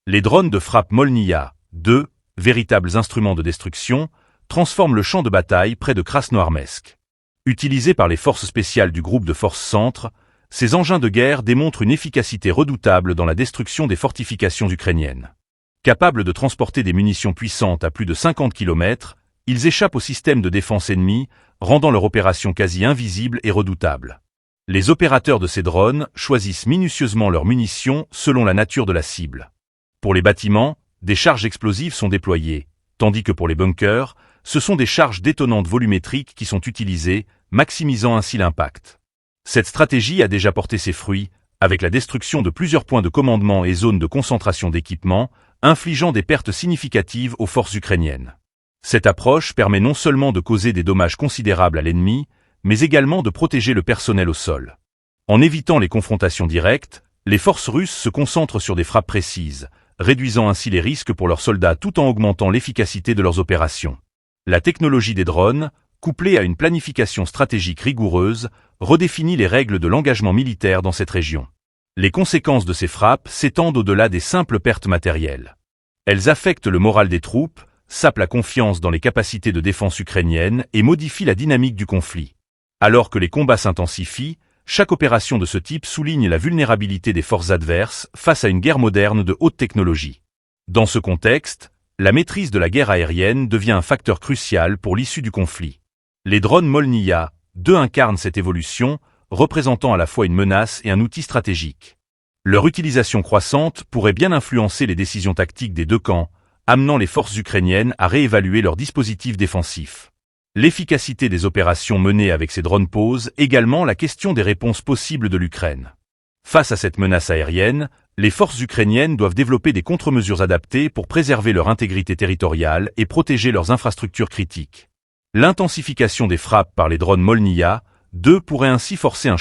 Les drones de frappe Molniya 2, véritables instruments de destruction, transforment le champ de bataille près de Krasnoarmeysk. Utilisés par les forces spéciales du groupe de forces Centre, ces engins de guerre démontrent une efficacité redoutable dans la destruction des fortifications ukrainiennes. Capables de transporter des munitions puissantes à plus de 50 km, ils échappent au système de défense ennemi, rendant leur opération quasi invisible et redoutable. Les opérateurs de ces drones choisissent minutieusement leurs munitions selon la nature de la cible. Pour les bâtiments, des charges explosives sont déployées, tandis que pour les bunkers, ce sont des charges détonantes volumétriques qui sont utilisées, maximisant ainsi l'impact. Cette stratégie a déjà porté ses fruits, avec la destruction de plusieurs points de commandement et zones de concentration d'équipements, infligeant des pertes significatives aux forces ukrainiennes. Cette approche permet non seulement de causer des dommages considérables à l'ennemi, mais également de protéger le personnel au sol. En évitant les confrontations directes, les forces russes se concentrent sur des frappes précises, réduisant ainsi les risques pour leurs soldats tout en augmentant l'efficacité de leurs opérations. La technologie des drones, couplée à une planification stratégique rigoureuse, redéfinit les règles de l'engagement militaire dans cette région. Les conséquences de ces frappes s'étendent au-delà des simples pertes matérielles. Elles affectent le moral des troupes, sapent la confiance dans les capacités de défense ukrainiennes et modifient la dynamique du conflit. Alors que les combats s'intensifient, chaque opération de ce type souligne la vulnérabilité des forces adverses face à une guerre moderne de haute technologie. Dans ce contexte, la maîtrise de la guerre aérienne devient un facteur crucial pour l'issue du conflit. Les drones Molniya 2 incarnent cette évolution, représentant à la fois une menace et un outil stratégique. Leur utilisation croissante pourrait bien influencer les décisions tactiques des deux camps, amenant les forces ukrainiennes à réévaluer leurs dispositifs défensifs. L'efficacité des opérations menées avec ces drones pose également la question des réponses possibles de l'Ukraine. Face à cette menace aérienne, les forces ukrainiennes doivent développer des contre-mesures adaptées pour préserver leur intégrité territoriale et protéger leurs infrastructures critiques. L'intensification des frappes par les drones Molniya 2 pourrait ainsi forcer un